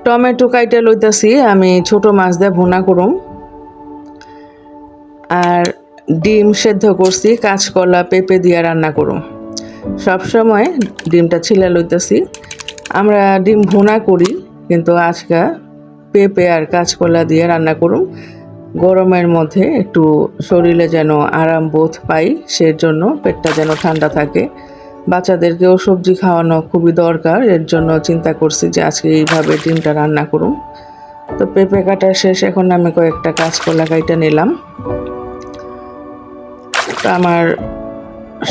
Tomato কাইটা লইতাছি আমি ছোট মাছ দিয়ে ভুনা করুম। আর ডিম সেদ্ধ করছি, কাঁচকলা পেঁপে দিয়ে রান্না করুম। সবসময় ডিমটা ছিলে লইতাছি। আমরা ডিম ভুনা করি, কিন্তু আজকে পেঁপে আর কাঁচকলা দিয়ে রান্না করুম। গরমের মধ্যে একটু শরীরে যেন আরাম বোধ পাই, সেজন্য পেটটা যেন ঠান্ডা থাকে। বাচ্চাদেরকেও সবজি খাওয়ানো খুবই দরকার, এর জন্য চিন্তা করছি যে আজকে এইভাবে ডিমটা রান্না করুম। তো পেঁপে কাটা শেষ, এখন আমি কয়েকটা কাঁচকলা কাইটা নিলাম। তো আমার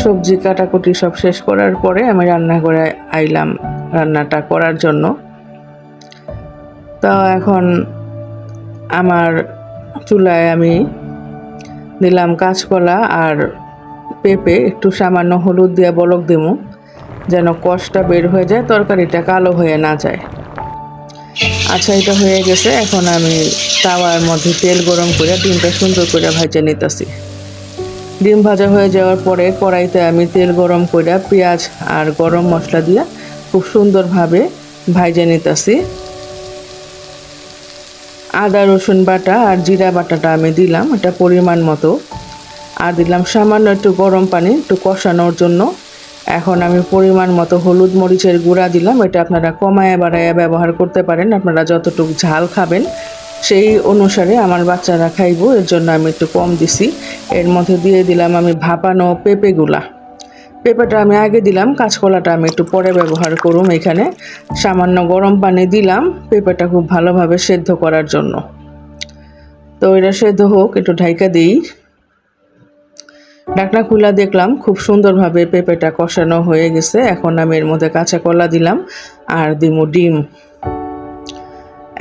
সবজি কাটাকুটি সব শেষ করার পরে আমি রান্না করে আইলাম রান্নাটা করার জন্য। তো এখন আমার চুলায় আমি দিলাম কাঁচকলা আর পেঁপে, একটু সামান্য হলুদ দিয়ে বলক দেবো যেন কষটা বের হয়ে যায়, তরকারিটা কালো হয়ে না যায়। আচ্ছা, এটা হয়ে গেছে। এখন আমি তাওয়ার মধ্যে তেল গরম করে ডিমটা সুন্দর করে ভাজে নিতেছি। ডিম ভাজা হয়ে যাওয়ার পরে কড়াইতে আমি তেল গরম করে পেঁয়াজ আর গরম মশলা দিয়ে খুব সুন্দরভাবে ভাজে নিতেছি। আদা রসুন বাটা আর জিরা বাটাটা আমি দিলাম, এটা পরিমাণ মতো। আর দিলাম সামান্য একটু গরম পানি একটু কষানোর জন্য। এখন আমি পরিমাণ মতো হলুদ মরিচের গুঁড়া দিলাম, এটা আপনারা কমায়া বাড়ায়া ব্যবহার করতে পারেন, আপনারা যতটুকু ঝাল খাবেন সেই অনুসারে। আমার বাচ্চারা খাইবো, এর জন্য আমি একটু কম দিছি। এর মধ্যে দিয়ে দিলাম আমি ভাপানো পেঁপেগুলা। পেঁপেটা আমি আগে দিলাম, কাঁচকলাটা আমি একটু পরে ব্যবহার করুম। এখানে সামান্য গরম পানি দিলাম পেঁপেটা খুব ভালোভাবে সেদ্ধ করার জন্য। তো এটা সেদ্ধ হোক, একটু ঢাইকা দিই। ঢাকনা খুলে দেখলাম খুব সুন্দরভাবে পেঁপেটা কষানো হয়ে গেছে। এখন আমি এর মধ্যে কাঁচা কলা দিলাম আর দিমু ডিম।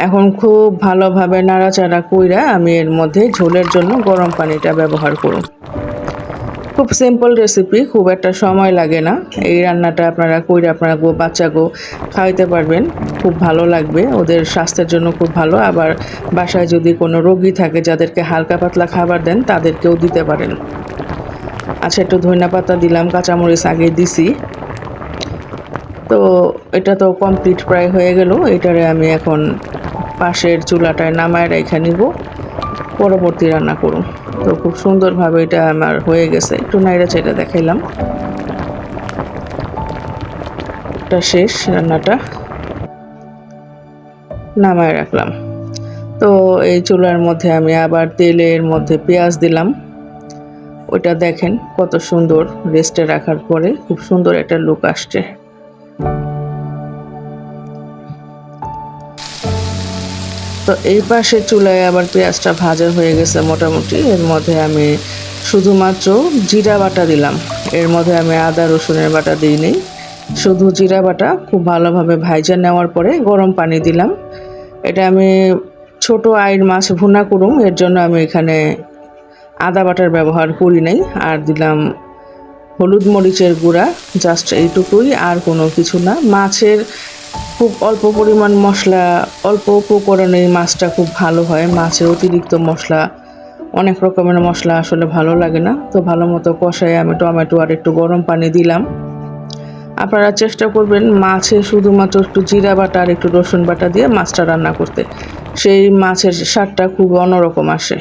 এখন খুব ভালোভাবে নাড়াচাড়া কইরা আমি এর মধ্যে ঝোলের জন্য গরম পানিটা ব্যবহার করুন। খুব সিম্পল রেসিপি, খুব একটা সময় লাগে না। এই রান্নাটা আপনারা কইরা আপনারা বাচ্চাকেও খাওয়াইতে পারবেন, খুব ভালো লাগবে, ওদের স্বাস্থ্যের জন্য খুব ভালো। আবার বাসায় যদি কোনো রোগী থাকে যাদেরকে হালকা পাতলা খাবার দেন, তাদেরকেও দিতে পারেন। আচ্ছা, একটু ধনিয়া পাতা দিলাম, কাঁচামরিচ আগে দিছি। তো এটা তো কমপ্লিট প্রায় হয়ে গেল। এটারে আমি এখন পাশের চুলাটায় নামায় রেখে নিব, পরবর্তী রান্না করুন। তো খুব সুন্দরভাবে এটা আমার হয়ে গেছে, একটু নাইড়া চাইড়া দেখাইলাম। এটা শেষ, রান্নাটা নামায় রাখলাম। তো এই চুলার মধ্যে আমি আবার তেলের মধ্যে পেঁয়াজ দিলাম। ওটা দেখেন কত সুন্দর, রেস্টে রাখার পরে খুব সুন্দর একটা লুক আসছে। তো এই পাশে চুলায় আবার পেঁয়াজটা ভাজা হয়ে গেছে মোটামুটি। এর মধ্যে আমি শুধুমাত্র জিরা বাটা দিলাম, এর মধ্যে আমি আদা রসুনের বাটা দিইনি, শুধু জিরা বাটা। খুব ভালোভাবে ভাজা নেওয়ার পরে গরম পানি দিলাম। এটা আমি ছোট আইর মাছ ভুনা করুম, এর জন্য আমি এখানে আদা বাটার ব্যবহার করি নাই। আর দিলাম হলুদ মরিচের গুঁড়া, জাস্ট এইটুকুই, আর কোনো কিছু না। মাছের খুব অল্প পরিমাণ মশলা, অল্প উপকরণে মাছটা খুব ভালো হয়। মাছের অতিরিক্ত মশলা, অনেক রকমের মশলা আসলে ভালো লাগে না। তো ভালো মতো কষায় আমি টমেটো আর একটু গরম পানি দিলাম। আপনারা চেষ্টা করবেন মাছে শুধুমাত্র একটু জিরা বাটা আর একটু রসুন বাটা দিয়ে মাছটা রান্না করতে, সেই মাছের স্বাদটা খুব অন্যরকম আসে।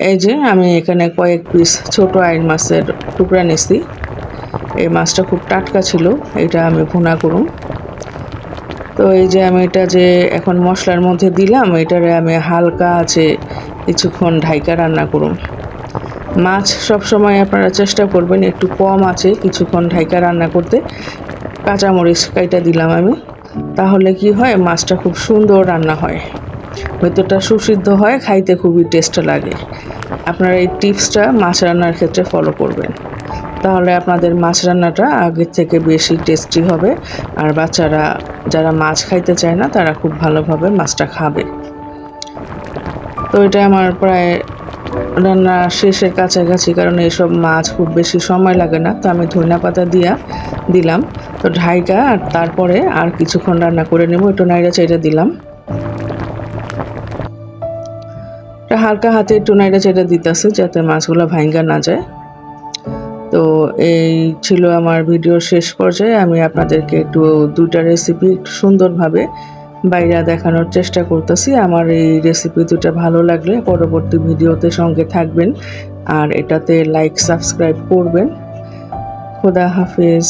এই যে আমি এখানে কয়েক পিস ছোট আইড় মাছের টুকরা নিছি। এই মাছটা খুব টাটকা ছিল, এটা আমি ভুনা করুম। তো এই যে আমি এটা যে এখন মশলার মধ্যে দিলাম, এটারে আমি হালকা আছে কিছুক্ষণ ঢাইকা রান্না করুম। মাছ সবসময় আপনারা চেষ্টা করবেন একটু কম আছে কিছুক্ষণ ঢাইকা রান্না করতে। কাঁচামরিচ কাইটা দিলাম আমি, তাহলে কি হয়, মাছটা খুব সুন্দর রান্না হয়, ভেতরটা সুসিদ্ধ হয়, খাইতে খুবই টেস্ট লাগে। আপনারা এই টিপসটা মাছ রান্নার ক্ষেত্রে ফলো করবেন, তাহলে আপনাদের মাছ রান্নাটা আগের থেকে বেশি টেস্টি হবে। আর বাচ্চারা যারা মাছ খাইতে চায় না, তারা খুব ভালোভাবে মাছটা খাবে। তো এটা আমার প্রায় রান্না শেষের কাছাকাছি, কারণ এইসব মাছ খুব বেশি সময় লাগে না। তো আমি ধনিয়া পাতা দিলাম, তো ঢাইকা আর তারপরে আর কিছুক্ষণ রান্না করে নেব। একটু নাইড়া চাইড়া দিলাম, হালকা হাতে একটু নাইড়া চাইড়া দিতেছে যাতে মাছগুলো ভাঙ্গা না যায়। তো এই ছিল আমার ভিডিওর শেষ পর্যায়ে। আমি আপনাদেরকে একটু দুইটা রেসিপি একটু সুন্দরভাবে বাইরে দেখানোর চেষ্টা করতেছি। আমার এই রেসিপি দুটো ভালো লাগলে পরবর্তী ভিডিওতে সঙ্গে থাকবেন আর এটাতে লাইক সাবস্ক্রাইব করবেন। খোদা হাফেজ।